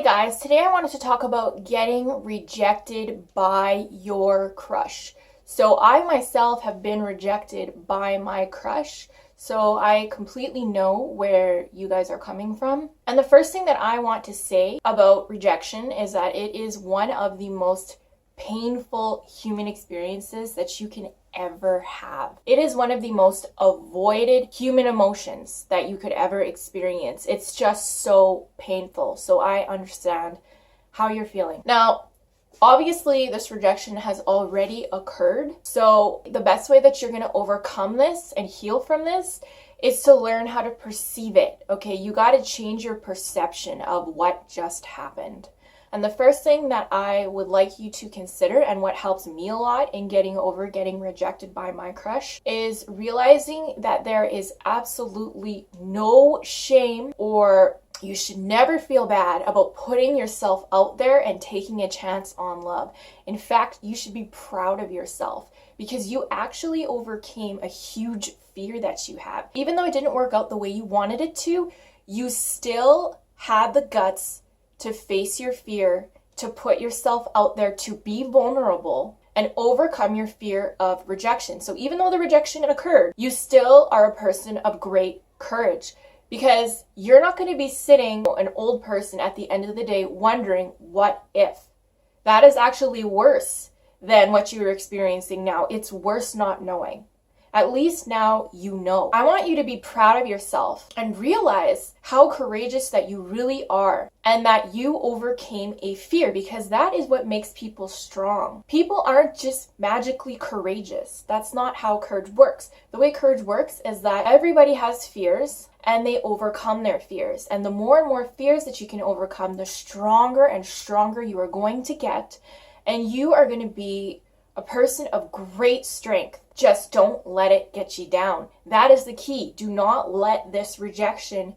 Hey guys, today I wanted to talk about getting rejected by your crush. So I myself have been rejected by my crush, so I completely know where you guys are coming from. And the first thing that I want to say about rejection is that it is one of the most painful human experiences that you can ever have. It is one of the most avoided human emotions that you could ever experience. It's just so painful. So I understand how you're feeling. Now, obviously, this rejection has already occurred. So the best way that you're going to overcome this and heal from this is to learn how to perceive it. Okay, you got to change your perception of what just happened. And the first thing that I would like you to consider, and what helps me a lot in getting over getting rejected by my crush, is realizing that there is absolutely no shame, or you should never feel bad about putting yourself out there and taking a chance on love. In fact, you should be proud of yourself because you actually overcame a huge fear that you have. Even though it didn't work out the way you wanted it to, you still had the guts to face your fear, to put yourself out there, to be vulnerable and overcome your fear of rejection. So even though the rejection occurred, you still are a person of great courage, because you're not going to be sitting an old person at the end of the day wondering what if. That is actually worse than what you're experiencing now. It's worse not knowing. At least now you know. I want you to be proud of yourself and realize how courageous that you really are, and that you overcame a fear, because that is what makes people strong. People aren't just magically courageous. That's not how courage works. The way courage works is that everybody has fears and they overcome their fears. And the more and more fears that you can overcome, the stronger and stronger you are going to get, and you are going to be a person of great strength. Just don't let it get you down. That is the key. Do not let this rejection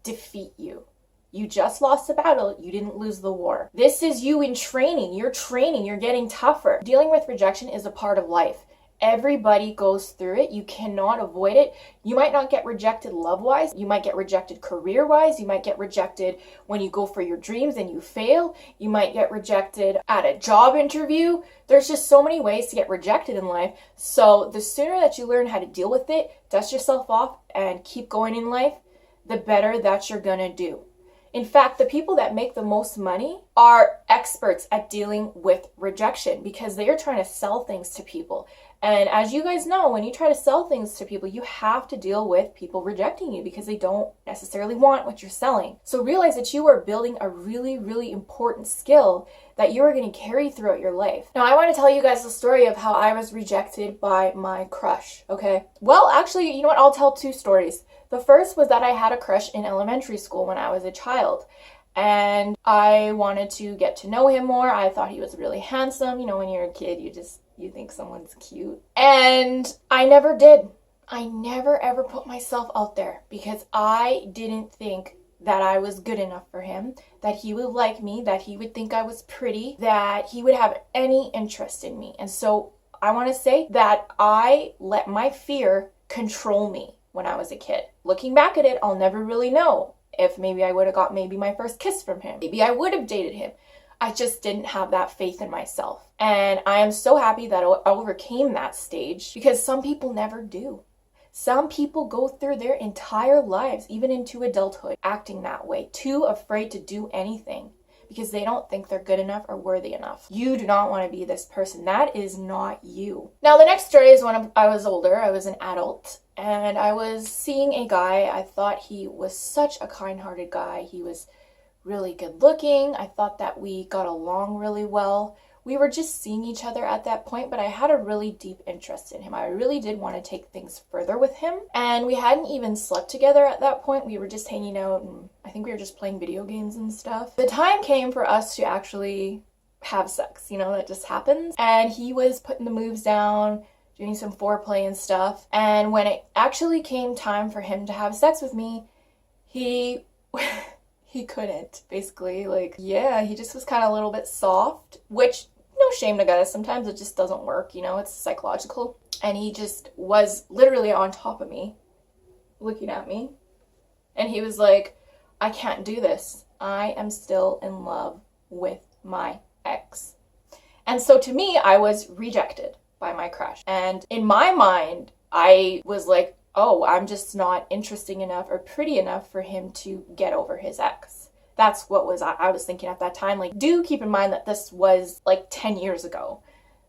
defeat you. You just lost the battle. You didn't lose the war. This is you in training. You're training. You're getting tougher. Dealing with rejection is a part of life. Everybody goes through it. You cannot avoid it. You might not get rejected love-wise. You might get rejected career-wise. You might get rejected when you go for your dreams and you fail. You might get rejected at a job interview. There's just so many ways to get rejected in life. So the sooner that you learn how to deal with it, dust yourself off, and keep going in life, the better that you're gonna do. In fact, the people that make the most money are experts at dealing with rejection, because they are trying to sell things to people. And as you guys know, when you try to sell things to people, you have to deal with people rejecting you because they don't necessarily want what you're selling. So realize that you are building a really, really important skill that you are going to carry throughout your life. Now, I want to tell you guys the story of how I was rejected by my crush, okay? Well, actually, you know what? I'll tell two stories. The first was that I had a crush in elementary school when I was a child. And I wanted to get to know him more. I thought he was really handsome. You know, when you're a kid, you think someone's cute. And I never did. I never ever put myself out there because I didn't think that I was good enough for him, that he would like me, that he would think I was pretty, that he would have any interest in me. And so I want to say that I let my fear control me when I was a kid. Looking back at it, I'll never really know if maybe I would have got maybe my first kiss from him. Maybe I would have dated him. I just didn't have that faith in myself. And I am so happy that I overcame that stage, because some people never do. Some people go through their entire lives, even into adulthood, acting that way, too afraid to do anything because they don't think they're good enough or worthy enough. You do not want to be this person. That is not you. Now, the next story is when I was older. I was an adult, and I was seeing a guy. I thought he was such a kind-hearted guy. He was really good looking. I thought that we got along really well. We were just seeing each other at that point, but I had a really deep interest in him. I really did want to take things further with him. And we hadn't even slept together at that point. We were just hanging out, and I think we were just playing video games and stuff. The time came for us to actually have sex. You know, that just happens. And he was putting the moves down, doing some foreplay and stuff. And when it actually came time for him to have sex with me, he couldn't, basically. Like, yeah, he just was kind of a little bit soft, which, no shame to guys, sometimes it just doesn't work, you know, it's psychological. And he just was literally on top of me, looking at me. And he was like, I can't do this. I am still in love with my ex. And so to me, I was rejected by my crush. And in my mind, I was like, oh, I'm just not interesting enough or pretty enough for him to get over his ex. That's what I was thinking at that time. Like, do keep in mind that this was like 10 years ago.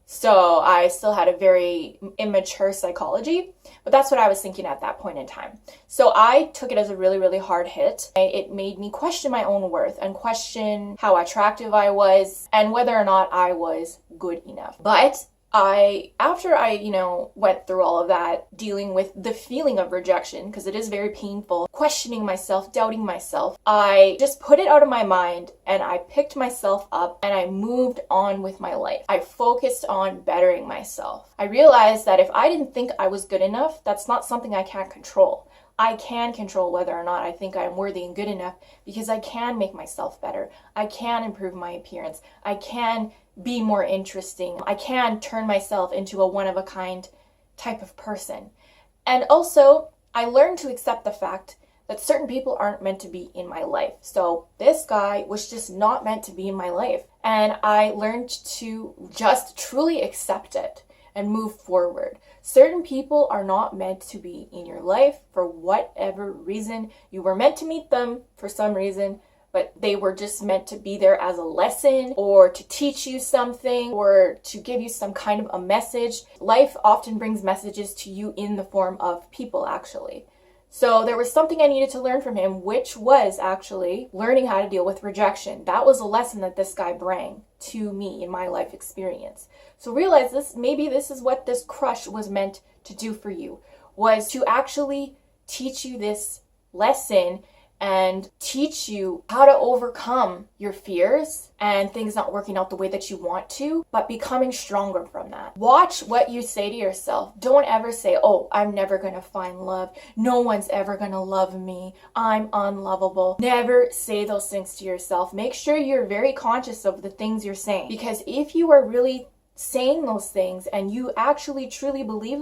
So I still had a very immature psychology, but that's what I was thinking at that point in time. So I took it as a really, really hard hit. It made me question my own worth and question how attractive I was and whether or not I was good enough. But after I went through all of that, dealing with the feeling of rejection, because it is very painful, questioning myself, doubting myself, I just put it out of my mind and I picked myself up and I moved on with my life. I focused on bettering myself. I realized that if I didn't think I was good enough, that's not something I can't control. I can control whether or not I think I'm worthy and good enough because I can make myself better. I can improve my appearance. I can be more interesting. I can turn myself into a one-of-a-kind type of person. And also, I learned to accept the fact that certain people aren't meant to be in my life. So this guy was just not meant to be in my life. And I learned to just truly accept it and move forward. Certain people are not meant to be in your life for whatever reason. You were meant to meet them for some reason, but they were just meant to be there as a lesson or to teach you something or to give you some kind of a message. Life often brings messages to you in the form of people, actually. So there was something I needed to learn from him, which was actually learning how to deal with rejection. That was a lesson that this guy brought to me in my life experience. So realize maybe this is what this crush was meant to do for you, was to actually teach you this lesson and teach you how to overcome your fears and things not working out the way that you want to, but becoming stronger from that. Watch what you say to yourself. Don't ever say, oh, I'm never gonna find love. No one's ever gonna love me. I'm unlovable. Never say those things to yourself. Make sure you're very conscious of the things you're saying, because if you are really saying those things and you actually truly believe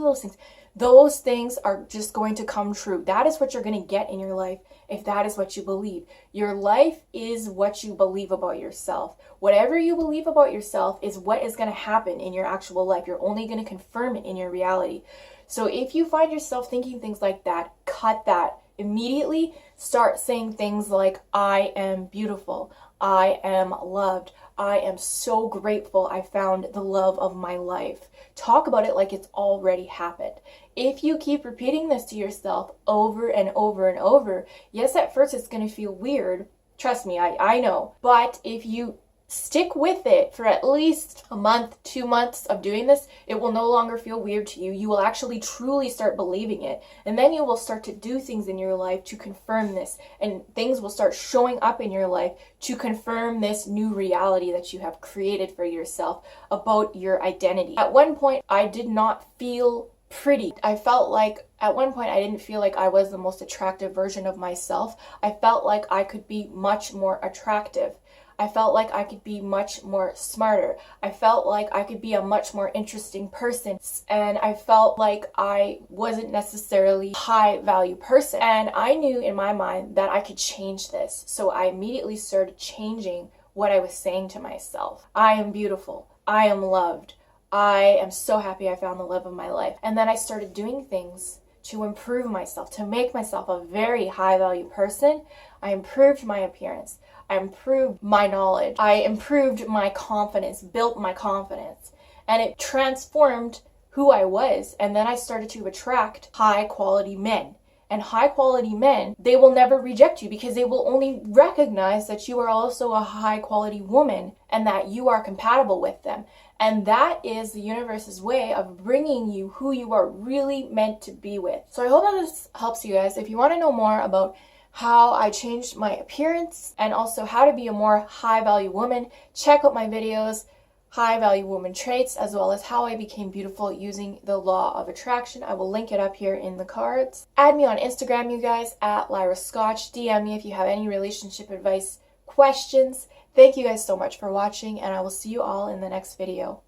those things are just going to come true. That is what you're going to get in your life if that is what you believe. Your life is what you believe about yourself. Whatever you believe about yourself is what is going to happen in your actual life. You're only going to confirm it in your reality. So if you find yourself thinking things like that, cut that. Immediately start saying things like, I am beautiful. I am loved. I am so grateful I found the love of my life. Talk about it like it's already happened. If you keep repeating this to yourself over and over and over, yes, at first it's going to feel weird. Trust me, I know. But if you stick with it for at least a month, 2 months of doing this, it will no longer feel weird to you. You will actually truly start believing it. And then you will start to do things in your life to confirm this. And things will start showing up in your life to confirm this new reality that you have created for yourself about your identity. At one point, I did not feel pretty. I felt like at one point I didn't feel like I was the most attractive version of myself. I felt like I could be much more attractive. I felt like I could be much more smarter. I felt like I could be a much more interesting person. And I felt like I wasn't necessarily a high value person. And I knew in my mind that I could change this. So I immediately started changing what I was saying to myself. I am beautiful. I am loved. I am so happy I found the love of my life. And then I started doing things to improve myself, to make myself a very high value person. I improved my appearance. I improved my knowledge. I improved my confidence, built my confidence, and it transformed who I was. And then I started to attract high quality men. And high quality men, they will never reject you because they will only recognize that you are also a high quality woman and that you are compatible with them. And that is the universe's way of bringing you who you are really meant to be with. So I hope that this helps you guys. If you want to know more about how I changed my appearance and also how to be a more high value woman, check out my videos, High Value Woman Traits, as well as how I became beautiful using the law of attraction. I will link it up here in the cards. Add me on Instagram, you guys, at lyrascotchz. DM me if you have any relationship advice questions. Thank you guys so much for watching, and I will see you all in the next video.